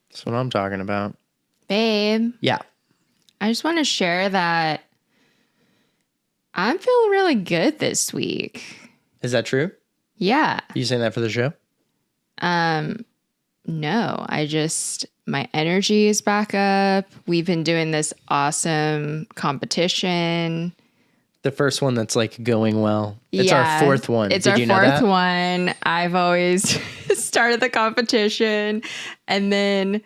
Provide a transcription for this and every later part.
That's what I'm talking about. Babe. Yeah. I just want to share that I'm feeling really good this week. Is that true? Yeah. You saying that for the show? No, my energy is back up. We've been doing this awesome competition. The first one that's like going well. It's Yeah, our fourth one. It's Did our you know fourth that? one. I've always started the competition. And then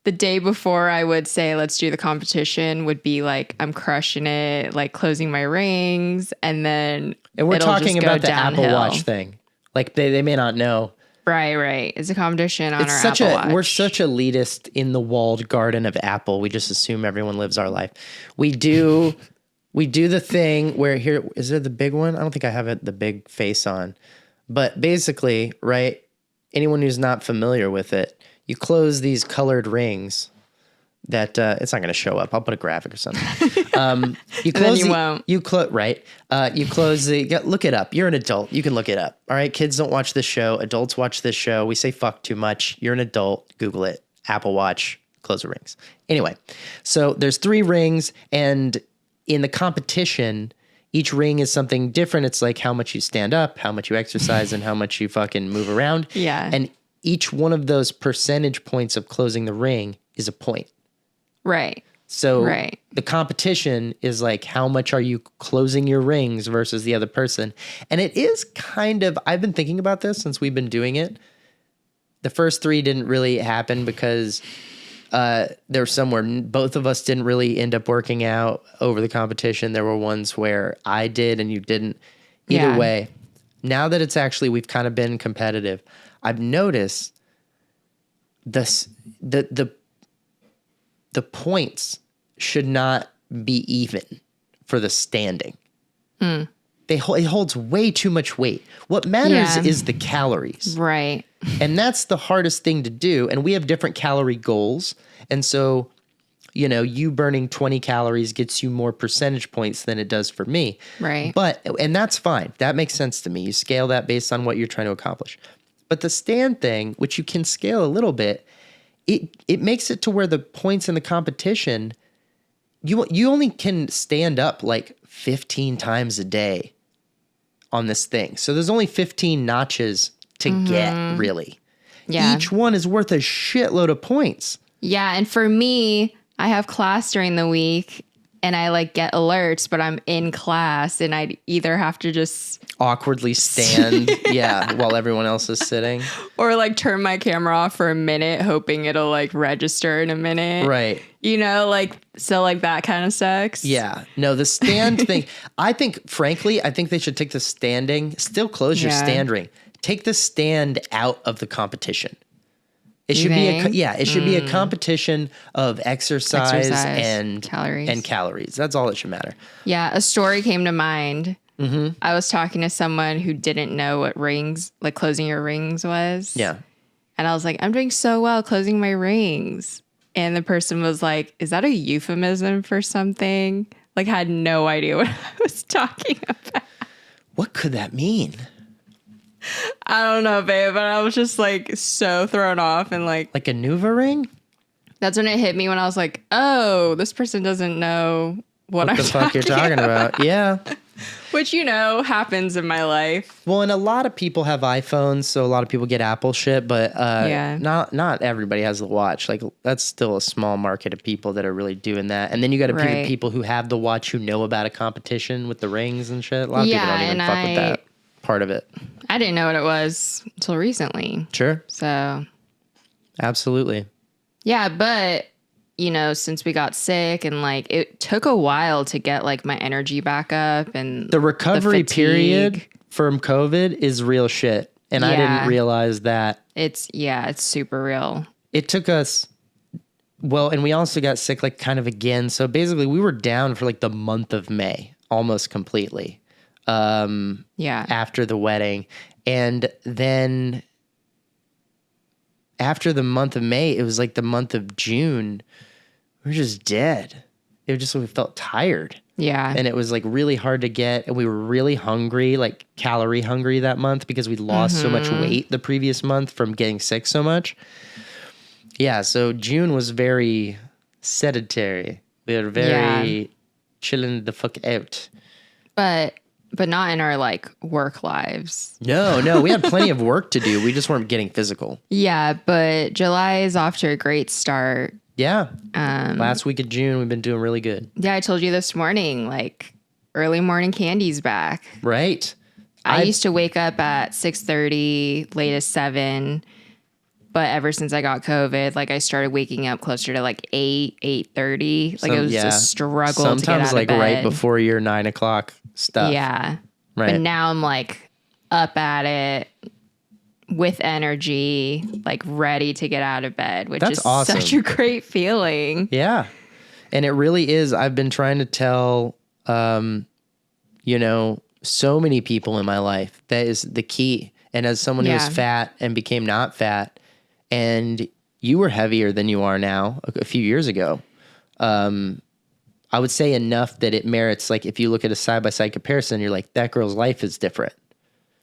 the day before I would say, let's do the competition would be like, I'm crushing it, like closing my rings. And then And we're it'll talking just go about the downhill. Apple Watch thing. Like they may not know. Right. It's a competition on It's our such Apple Watch. We're such elitist in the walled garden of Apple. We just assume everyone lives our life. We do the thing where here, is there the big one? I don't think I have the big face on. But basically, right, anyone who's not familiar with it, you close these colored rings that it's not going to show up. I'll put a graphic or something. You close then you won't. You close look it up. You're an adult. You can look it up. All right. Kids don't watch this show. Adults watch this show. We say fuck too much. You're an adult. Google it. Apple Watch. Close the rings. Anyway, so there's 3 rings, and in the competition, each ring is something different. It's like how much you stand up, how much you exercise, and how much you fucking move around. Yeah. And each one of those percentage points of closing the ring is a point. Right. So Right. the competition is like, how much are you closing your rings versus the other person? And it is kind of, I've been thinking about this since we've been doing it. The first 3 didn't really happen because there were some where both of us didn't really end up working out over the competition. There were ones where I did and you didn't. Either way, now that it's actually, we've kind of been competitive, I've noticed the points should not be even for the standing. It holds way too much weight. What matters is the calories. Right. And that's the hardest thing to do. And we have different calorie goals. And so, you burning 20 calories gets you more percentage points than it does for me. Right. And that's fine. That makes sense to me. You scale that based on what you're trying to accomplish. But the stand thing, which you can scale a little bit, it makes it to where the points in the competition, you only can stand up like 15 times a day on this thing. So there's only 15 notches to get, really. Yeah. Each one is worth a shitload of points. Yeah. And for me, I have class during the week and I like get alerts, but I'm in class and I'd either have to just awkwardly stand, while everyone else is sitting. Or like turn my camera off for a minute, hoping it'll like register in a minute. Right. So like that kind of sucks. Yeah. No, the stand thing, I think they should take the standing, still close your stand ring. Take the stand out of the competition. It should be a competition of exercise and calories. That's all that should matter. Yeah. A story came to mind. Mm-hmm. I was talking to someone who didn't know what rings, like closing your rings was. Yeah. And I was like, I'm doing so well closing my rings. And the person was like, is that a euphemism for something? Like, I had no idea what I was talking about. What could that mean? I don't know, babe, but I was just like so thrown off and like a Nuva ring? That's when it hit me when I was like, oh, this person doesn't know what the fuck you're talking about. Yeah. Which, happens in my life. Well, and a lot of people have iPhones, so a lot of people get Apple shit, but not everybody has the watch. Like, that's still a small market of people that are really doing that. And then you got to people who have the watch who know about a competition with the rings and shit. A lot of people don't even fuck with that part of it. I didn't know what it was until recently. Sure. So. Absolutely. Yeah, but, since we got sick and like it took a while to get like my energy back up and the recovery period from COVID is real shit. And I didn't realize that. It's super real. It took us, and we also got sick like kind of again. So basically we were down for like the month of May, almost completely. After the wedding. And then after the month of May, it was like the month of June. We were just dead. We felt tired. Yeah. And it was like really hard to get. And we were really hungry, like calorie hungry that month because we lost so much weight the previous month from getting sick so much. Yeah, so June was very sedentary. We were very chilling the fuck out. But not in our like work lives. No, we had plenty of work to do. We just weren't getting physical. Yeah, but July is off to a great start. Yeah. Last week of June, we've been doing really good. Yeah, I told you this morning, like early morning candy's back. Right. I used to wake up at 6:30, latest 7. But ever since I got COVID, like I started waking up closer to like 8:30. Like it was a struggle sometimes to get out of like bed. right before your 9 o'clock stuff. Yeah. Right. But now I'm like up at it with energy, like ready to get out of bed, which That's is awesome. such a great feeling. Yeah. And it really is. I've been trying to tell, so many people in my life that is the key. And as someone who was fat and became not fat, and you were heavier than you are now a few years ago, I would say enough that it merits, like, if you look at a side-by-side comparison, you're like, that girl's life is different.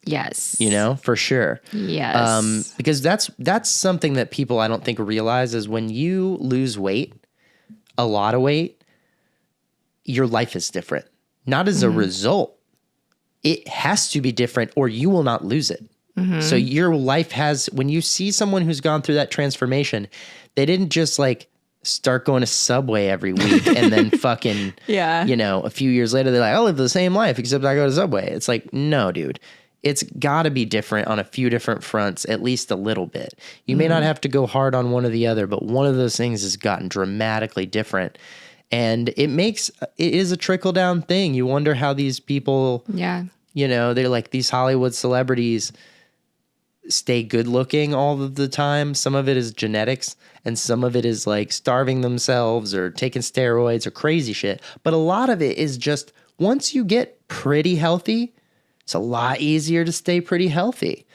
Yes. For sure. Yes. Because that's something that people I don't think realize is when you lose weight, a lot of weight, your life is different. Not as a result. It has to be different or you will not lose it. So your life when you see someone who's gone through that transformation, they didn't just like start going to Subway every week and then fucking, a few years later, they're like, I'll live the same life except I go to Subway. It's like, no, dude. It's got to be different on a few different fronts, at least a little bit. You may not have to go hard on one or the other, but one of those things has gotten dramatically different. And it is a trickle down thing. You wonder how these people, they're like these Hollywood celebrities stay good looking all of the time. Some of it is genetics and some of it is like starving themselves or taking steroids or crazy shit. But a lot of it is just once you get pretty healthy, it's a lot easier to stay pretty healthy.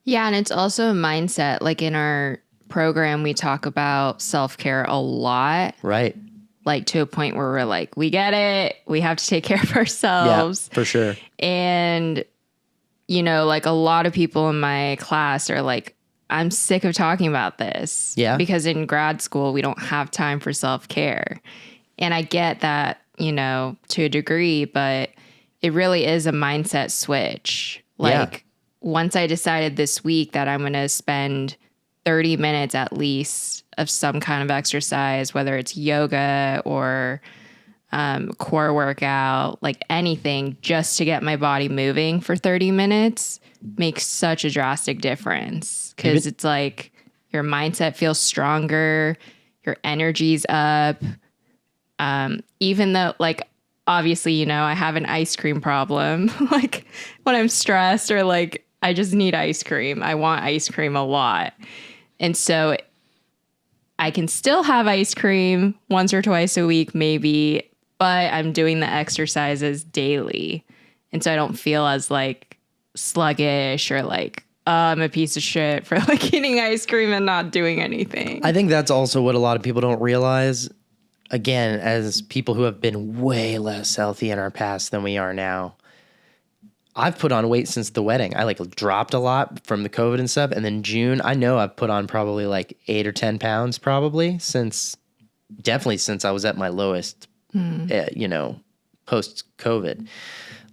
Yeah, and it's also a mindset. Like in our program, we talk about self-care a lot. Right. Like to a point where we're like, we get it. We have to take care of ourselves. Yeah, for sure. And, like a lot of people in my class are like, I'm sick of talking about this. Yeah. Because in grad school, we don't have time for self-care. And I get that, to a degree, but it really is a mindset switch. Like once I decided this week that I'm going to spend 30 minutes at least of some kind of exercise, whether it's yoga or core workout, like anything, just to get my body moving for 30 minutes makes such a drastic difference. Because it's like your mindset feels stronger, your energy's up. Even though, like, obviously, I have an ice cream problem. Like when I'm stressed or like I just need ice cream. I want ice cream a lot. And so I can still have ice cream once or twice a week, maybe, but I'm doing the exercises daily. And so I don't feel as like sluggish or like, I'm a piece of shit for like eating ice cream and not doing anything. I think that's also what a lot of people don't realize. Again, as people who have been way less healthy in our past than we are now, I've put on weight since the wedding. I like dropped a lot from the COVID and stuff. And then June, I know I've put on probably like 8 or 10 pounds probably definitely since I was at my lowest, post COVID.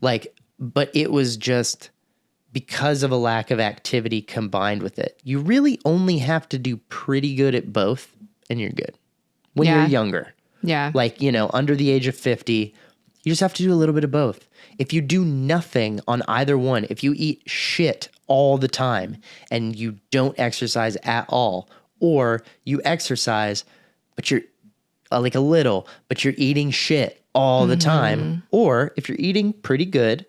Like, but it was just because of a lack of activity combined with it. You really only have to do pretty good at both and you're good when you're younger. Yeah. Like, under the age of 50, you just have to do a little bit of both. If you do nothing on either one, if you eat shit all the time and you don't exercise at all, or you exercise, but you're like a little, but you're eating shit all the time, or if you're eating pretty good,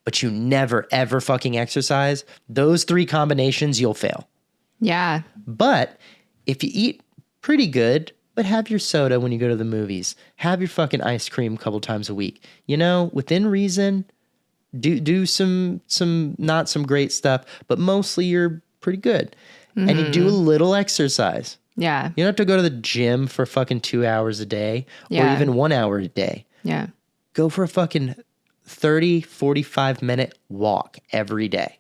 but you never, ever fucking exercise, those 3 combinations, you'll fail. Yeah. But if you eat pretty good, but have your soda when you go to the movies, have your fucking ice cream a couple times a week, within reason, do some not some great stuff, but mostly you're pretty good. And you do a little exercise. Yeah. You don't have to go to the gym for fucking 2 hours a day or even 1 hour a day. Yeah. Go for a fucking 30, 45-minute walk every day.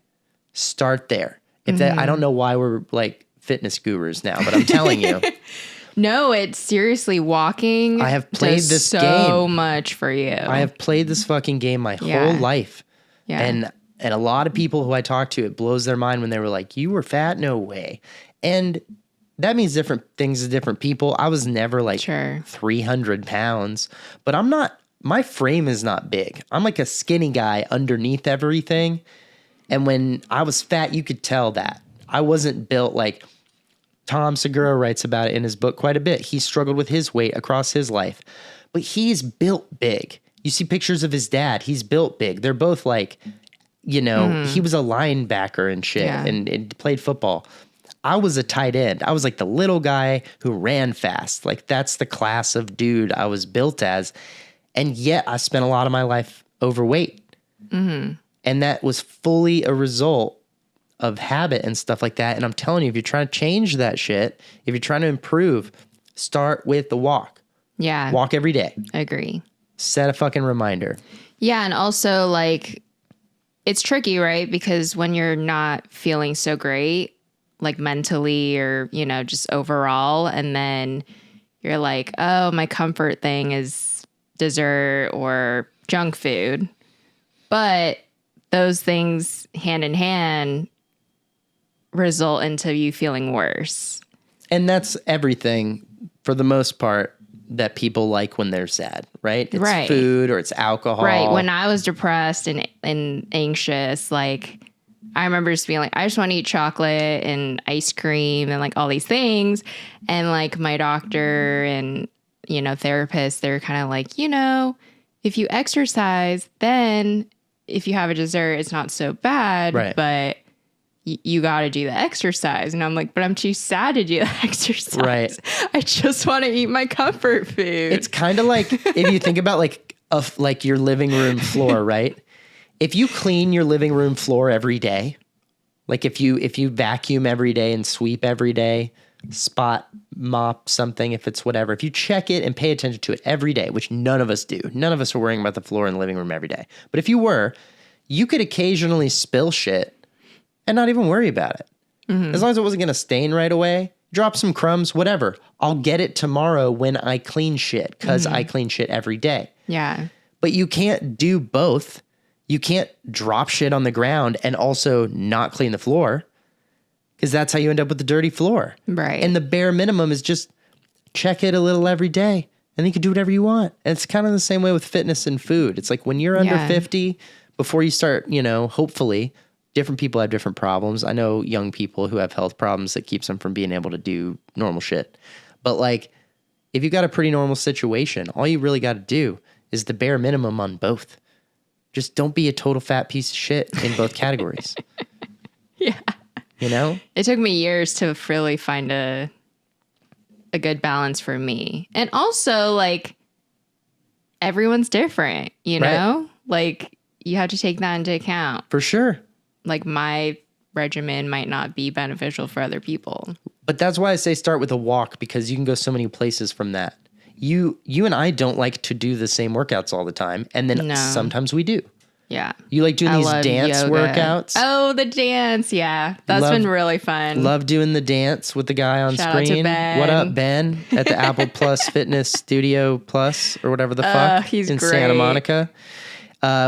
Start there. If that, I don't know why we're like fitness gurus now, but I'm telling you. No, it's seriously walking. I have played does this so game. much for you. I have played this fucking game my Yeah. whole life. Yeah. And a lot of people who I talk to, it blows their mind when they were like, you were fat? No way. And that means different things to different people. I was never like Sure. 300 pounds, but my frame is not big. I'm like a skinny guy underneath everything. And when I was fat, you could tell that. I wasn't built like Tom Segura writes about it in his book quite a bit. He struggled with his weight across his life, but he's built big. You see pictures of his dad. He's built big. They're both like, he was a linebacker and shit and played football. I was a tight end. I was like the little guy who ran fast. Like that's the class of dude I was built as. And yet I spent a lot of my life overweight. Mm-hmm. And that was fully a result of habit and stuff like that. And I'm telling you, if you're trying to change that shit, if you're trying to improve, start with the walk. Yeah. Walk every day. I agree. Set a fucking reminder. Yeah. And also, like, it's tricky, right? Because when you're not feeling so great, like mentally or, just overall, and then you're like, oh, my comfort thing is dessert or junk food. But those things hand in hand result into you feeling worse. And that's everything for the most part that people like when they're sad, right? It's right. food or it's alcohol. Right. When I was depressed and anxious, like I remember just being like, I just want to eat chocolate and ice cream and like all these things. And like my doctor and, therapist, they're kind of like, if you exercise, then if you have a dessert, it's not so bad. Right. But you got to do the exercise. And I'm like, but I'm too sad to do the exercise. Right. I just want to eat my comfort food. It's kind of like if you think about like your living room floor, right? If you clean your living room floor every day, like if you vacuum every day and sweep every day, spot mop something, if it's whatever, if you check it and pay attention to it every day, which none of us do. None of us are worrying about the floor in the living room every day. But if you were, you could occasionally spill shit and not even worry about it. Mm-hmm. As long as it wasn't going to stain right away, drop some crumbs, whatever. I'll get it tomorrow when I clean shit because I clean shit every day. Yeah. But you can't do both. You can't drop shit on the ground and also not clean the floor because that's how you end up with the dirty floor. Right. And the bare minimum is just check it a little every day and you can do whatever you want. And it's kind of the same way with fitness and food. It's like when you're under 50, before you start, hopefully, different people have different problems. I know young people who have health problems that keeps them from being able to do normal shit. But like, if you got a pretty normal situation, all you really got to do is the bare minimum on both. Just don't be a total fat piece of shit in both categories. Yeah. It took me years to really find a good balance for me. And also, like, everyone's different, you know? Right. Like, you have to take that into account. For sure. Like, my regimen might not be beneficial for other people. But that's why I say start with a walk, because you can go so many places from that. You and I don't like to do the same workouts all the time. And then sometimes we do. Yeah. You like doing these dance yoga. workouts? Oh, the dance. Yeah. That's been really fun. Love doing the dance with the guy on Shout screen. out to Ben. What up, Ben? At the Apple Plus Fitness Studio Plus or whatever the fuck. He's in great. Santa Monica.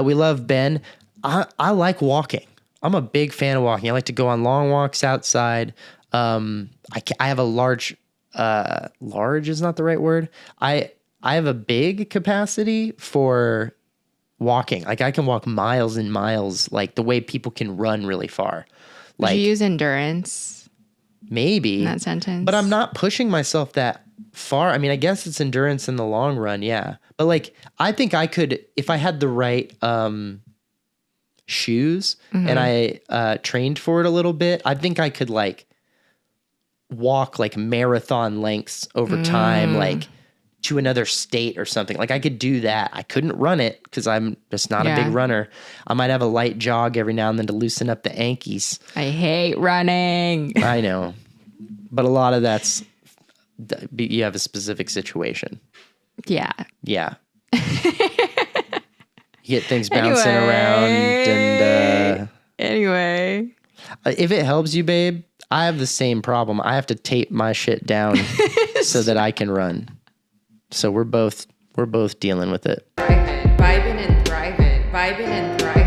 We love Ben. I like walking. I'm a big fan of walking. I like to go on long walks outside. I have a large is not the right word. I have a big capacity for walking. Like I can walk miles and miles, like the way people can run really far. Like, did you use endurance? Maybe. In that sentence. But I'm not pushing myself that far. I mean, I guess it's endurance in the long run, yeah. But like, I think I could, if I had the right shoes and I trained for it a little bit, I think I could like walk like marathon lengths over time, like to another state or something. Like I could do that. I couldn't run it because I'm just not a big runner. I might have a light jog every now and then to loosen up the ankies. I hate running. I know. But a lot of that's, you have a specific situation. Yeah. Yeah. You get things bouncing around and... Anyway. if it helps you, babe, I have the same problem. I have to tape my shit down so that I can run. So we're both dealing with it. Vibing and thriving.